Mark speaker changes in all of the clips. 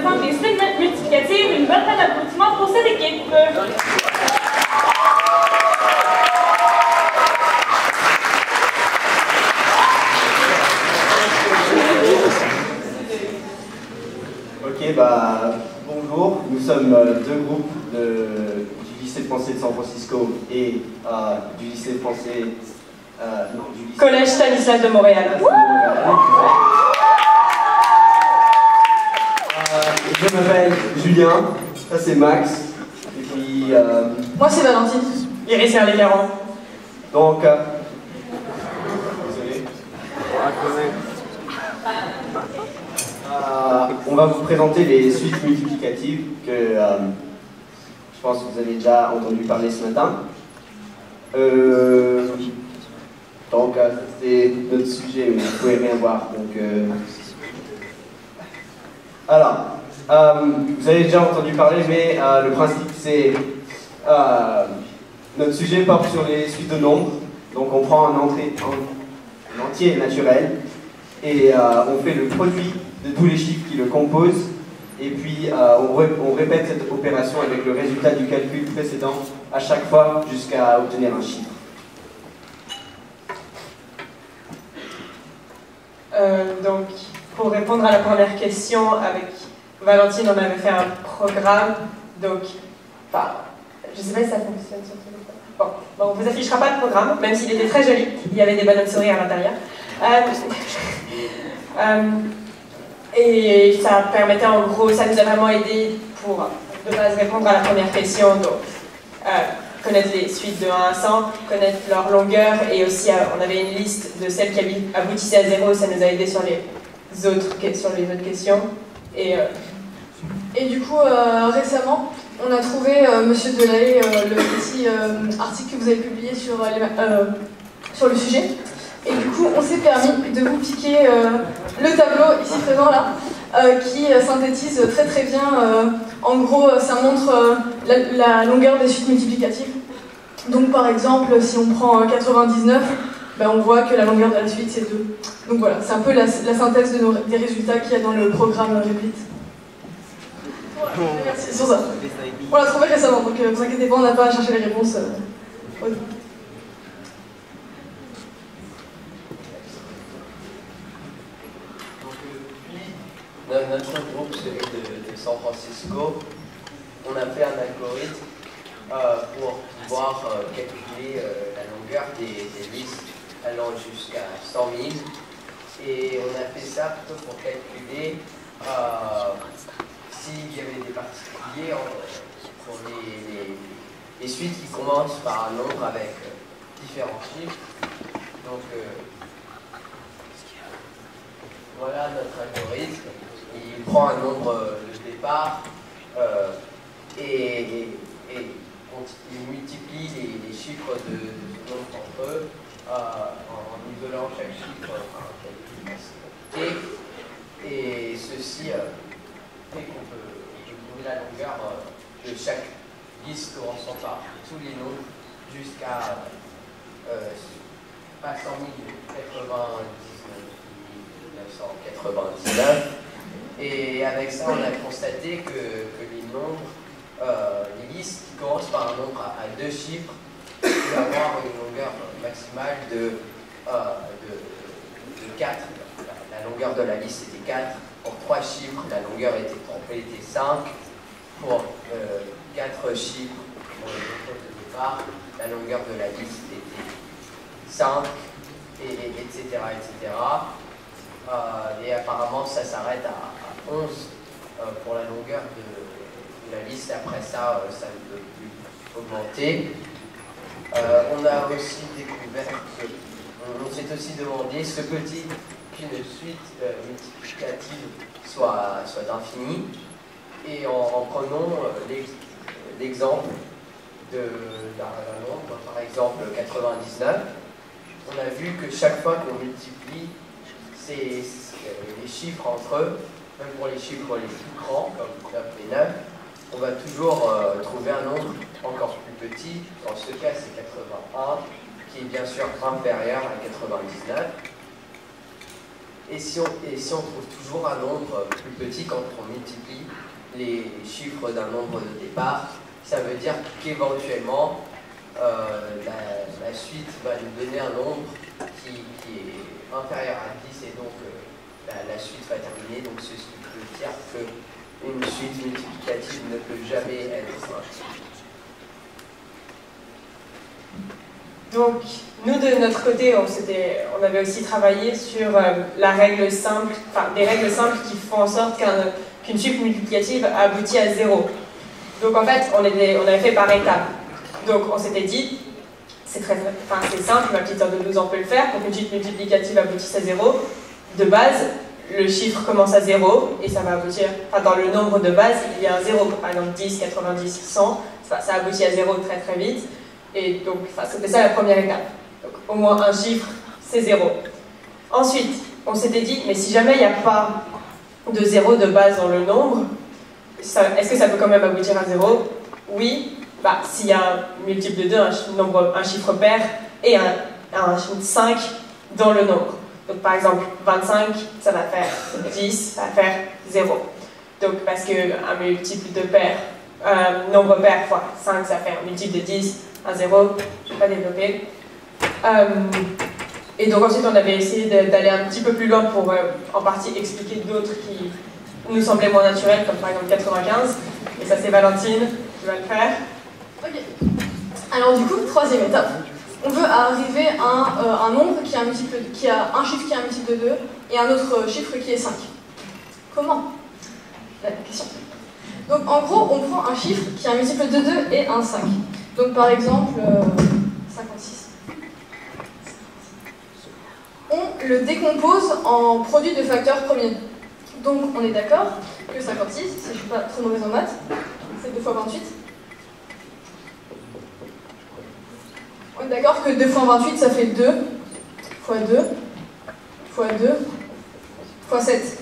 Speaker 1: présente des suites multiplicatives, une bonne fin d'applaudissement pour cette équipe.
Speaker 2: Ok, bonjour. Nous sommes deux groupes du lycée français de San Francisco et du lycée français... du lycée...
Speaker 1: Collège Stanislas de Montréal.
Speaker 2: Je m'appelle Julien, ça c'est Max, et puis...
Speaker 3: Moi c'est Valentine.
Speaker 1: Iris et Lécaron.
Speaker 2: Donc... désolé. On va vous présenter les suites multiplicatives que je pense que vous avez déjà entendu parler ce matin. Donc c'est notre sujet, mais vous pouvez rien voir. Donc, alors, vous avez déjà entendu parler, mais le principe c'est notre sujet porte sur les suites de nombres. Donc on prend un entier naturel et on fait le produit de tous les chiffres qui le composent, et puis on répète cette opération avec le résultat du calcul précédent à chaque fois jusqu'à obtenir un chiffre.
Speaker 1: Donc, pour répondre à la première question, avec Valentine, on avait fait un programme, donc, je ne sais pas si ça fonctionne sur téléphone. Bon, on ne vous affichera pas le programme, même s'il était très joli, il y avait des bonhommes souris à l'intérieur. Et ça permettait en gros, ça nous a vraiment aidé pour de base répondre à la première question, donc connaître les suites de 1 à 100, connaître leur longueur, et aussi on avait une liste de celles qui aboutissaient à 0, ça nous a aidé sur les autres questions.
Speaker 3: Et du coup, récemment, on a trouvé, Monsieur Delahaye, le petit article que vous avez publié sur le sujet. Et du coup, on s'est permis de vous piquer le tableau ici présent là, qui synthétise très très bien. En gros, ça montre la longueur des suites multiplicatives. Donc par exemple, si on prend 99, on voit que la longueur de la suite c'est 2. Donc voilà, c'est un peu la synthèse des résultats qu'il y a dans le programme Replit. Voilà, merci sur ça. On l'a trouvé récemment, donc ne vous inquiétez pas, on n'a pas à chercher les réponses.
Speaker 4: Notre groupe, celui de San Francisco, on a fait un algorithme pour pouvoir calculer la longueur des listes allant jusqu'à 100 000. Et on a fait ça plutôt pour calculer s'il y avait des particuliers pour les suites qui commencent par un nombre avec différents chiffres. Donc voilà notre algorithme. Il prend un nombre de départ et il multiplie les chiffres de ce nombre entre eux en isolant chaque chiffre par un calcul. Et ceci fait qu'on peut trouver la longueur de chaque liste commençant par tous les nombres jusqu'à pas 100 999. Et avec ça, on a constaté que les nombres, les listes qui commencent par un nombre à 2 chiffres peuvent avoir une longueur maximale de 4. La longueur de la liste était 4. Pour 3 chiffres, la longueur était 5. Pour 4 chiffres, pour le nombre de départ, la longueur de la liste était 5, etc. Et apparemment, ça s'arrête à 11 pour la longueur de la liste. Après ça, ça ne peut plus augmenter. On a aussi découvert on s'est aussi demandé ce que dit qu'une suite multiplicative soit d'infini. Et en prenant l'exemple d'un nombre, par exemple 99, on a vu que chaque fois qu'on multiplie les chiffres entre eux, même pour les chiffres les plus grands, comme 9 et 9, on va toujours trouver un nombre encore plus petit. Dans ce cas, c'est 81, qui est bien sûr inférieur à 99. Et si on trouve toujours un nombre plus petit quand on multiplie les chiffres d'un nombre de départ, ça veut dire qu'éventuellement, la suite va nous donner un nombre qui est inférieur à 10 et donc la suite va terminer. Donc ceci veut dire qu'une suite multiplicative ne peut jamais être simple.
Speaker 1: Donc, nous, de notre côté, on avait aussi travaillé sur la règle simple, enfin, des règles simples qui font en sorte qu'une suite multiplicative aboutit à 0. Donc, en fait, on avait fait par étapes. Donc, on s'était dit, c'est simple, ma petite sœur de 12 ans peut le faire, pour qu'une suite multiplicative aboutisse à 0. De base, le chiffre commence à 0, et ça va aboutir, enfin, dans le nombre de base, il y a un 0, par exemple 10, 90, 100, ça aboutit à 0 très très vite. Et donc, c'était ça la première étape. Donc, au moins un chiffre, c'est 0. Ensuite, on s'était dit, mais si jamais il n'y a pas de 0 de base dans le nombre, est-ce que ça peut quand même aboutir à 0? Oui, s'il y a un multiple de 2, un chiffre pair, et un 5 dans le nombre. Donc, par exemple, 25, ça va faire 10, ça va faire 0. Donc, parce qu'un multiple de pair, nombre pair fois 5, ça fait un multiple de 10, un 0, je ne vais pas développer. Et donc ensuite on avait essayé d'aller un petit peu plus loin pour en partie expliquer d'autres qui nous semblaient moins naturels, comme par exemple 95. Et ça c'est Valentine qui va le faire.
Speaker 3: Ok. Alors du coup, troisième étape. On veut arriver à un nombre qui a un chiffre qui a un multiple de 2 et un autre chiffre qui est 5. Comment? La question. Donc en gros, on prend un chiffre qui a un multiple de 2 et un 5. Donc par exemple, 56. On le décompose en produit de facteurs premiers. Donc on est d'accord que 56, si je ne suis pas trop mauvaise en maths, c'est 2 fois 28. On est d'accord que 2 fois 28, ça fait 2 fois 2 fois 2 fois 7.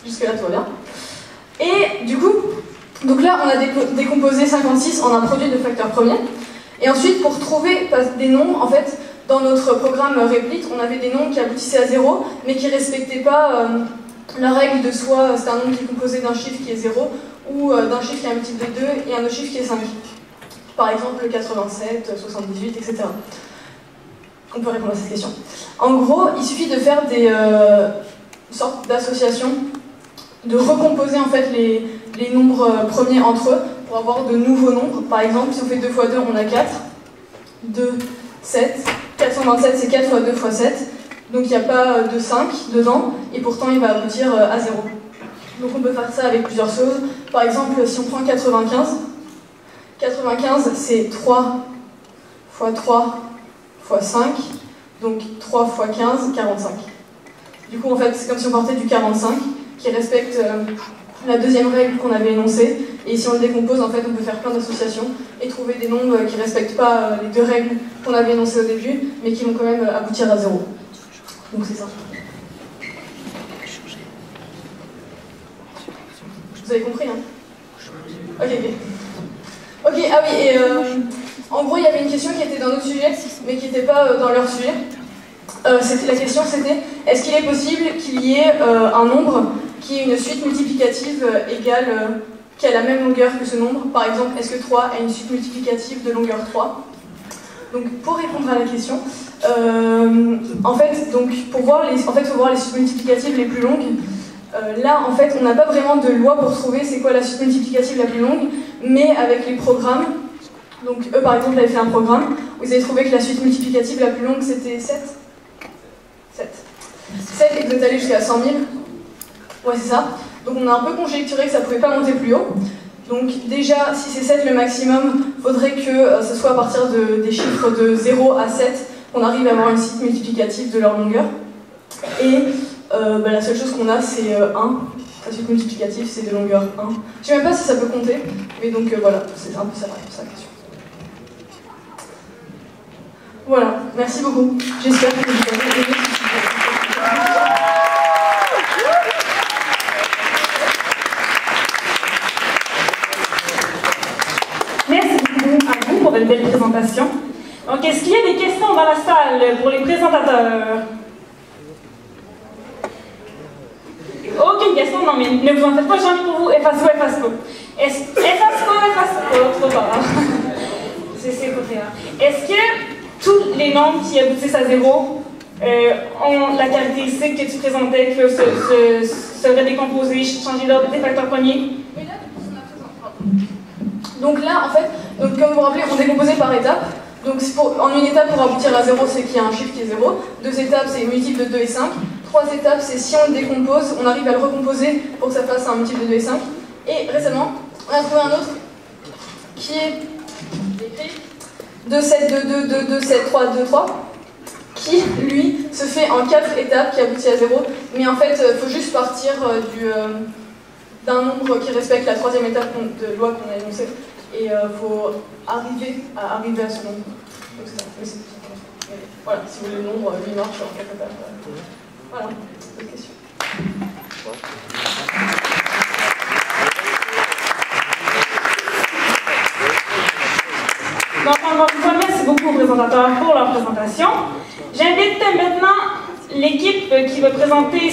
Speaker 3: Jusque-là, tout va bien. Et du coup, donc là, on a décomposé 56 en un produit de facteurs premiers. Et ensuite, pour trouver des nombres, en fait, dans notre programme Replit, on avait des nombres qui aboutissaient à 0, mais qui ne respectaient pas la règle de soit c'est un nombre qui est composé d'un chiffre qui est 0, ou d'un chiffre qui a un multiple de 2 et un autre chiffre qui est 5. Par exemple, 87, 78, etc. On peut répondre à cette question. En gros, il suffit de faire des sortes d'associations, de recomposer en fait les nombres premiers entre eux pour avoir de nouveaux nombres. Par exemple, si on fait 2 fois 2, on a 4. 2, 7. 427, c'est 4 fois 2 fois 7. Donc il n'y a pas de 5 dedans, et pourtant il va aboutir à 0. Donc on peut faire ça avec plusieurs choses. Par exemple, si on prend 95, 95 c'est 3 fois 3 fois 5, donc 3 fois 15, 45. Du coup en fait c'est comme si on partait du 45, qui respecte la deuxième règle qu'on avait énoncée, et si on le décompose, en fait, on peut faire plein d'associations et trouver des nombres qui ne respectent pas les deux règles qu'on avait énoncées au début, mais qui vont quand même aboutir à 0. Donc c'est ça. Vous avez compris, hein? Ok. Ok, ah oui, et en gros, il y avait une question qui était dans notre sujet, mais qui n'était pas dans leur sujet. La question c'était, est-ce qu'il est possible qu'il y ait un nombre qui ait une suite multiplicative égale, qui a la même longueur que ce nombre? Par exemple, est-ce que 3 a une suite multiplicative de longueur 3? Donc pour répondre à la question, en fait, donc, faut voir les suites multiplicatives les plus longues. Là, en fait, on n'a pas vraiment de loi pour trouver c'est quoi la suite multiplicative la plus longue, mais avec les programmes, donc eux par exemple avaient fait un programme où ils avaient trouvé que la suite multiplicative la plus longue c'était 7. 7 et vous êtes allé jusqu'à 100 000. Ouais, c'est ça. Donc on a un peu conjecturé que ça ne pouvait pas monter plus haut. Donc déjà, si c'est 7 le maximum, il faudrait que ce soit à partir des chiffres de 0 à 7 qu'on arrive à avoir une suite multiplicative de leur longueur. Et la seule chose qu'on a, c'est 1. La suite multiplicative, c'est de longueur 1. Je ne sais même pas si ça peut compter, mais donc voilà, c'est un peu ça la question. Voilà, merci beaucoup. J'espère que vous avez aimé.
Speaker 5: Merci beaucoup à vous pour une belle présentation. Donc, est-ce qu'il y a des questions dans la salle pour les présentateurs? non, mais ne vous en faites pas, j'en ai pour vous. Efasco. Trop tard. C'est contraire. Est-ce que tous les nombres qui aboutissent à 0 ont la caractéristique que tu présentais, qui seraient décomposés, changer l'ordre des facteurs premiers?
Speaker 3: Oui, là, on a fait. Donc là, en fait, donc, comme vous vous rappelez, on décomposait par étapes. Donc en une étape, pour aboutir à 0, c'est qu'il y a un chiffre qui est 0. 2 étapes, c'est multiple de 2 et 5. 3 étapes, c'est si on le décompose, on arrive à le recomposer pour que ça fasse un multiple de 2 et 5. Et récemment, on a trouvé un autre qui est écrit 2, 7, 2, 2, 2, 2, 7, 3, 2, 3, qui, lui, se fait en 4 étapes qui aboutit à 0. Mais en fait, il faut juste partir d'un nombre qui respecte la 3e étape de loi qu'on a énoncée. Et il faut arriver à ce nombre. Donc c'est ça. Mais c'est tout ça. Voilà, si vous voulez le nombre, lui marche en 4 étapes. Voilà, d'autres questions.
Speaker 5: Donc, encore une fois, merci beaucoup aux présentateurs pour leur présentation. J'invite maintenant l'équipe qui va présenter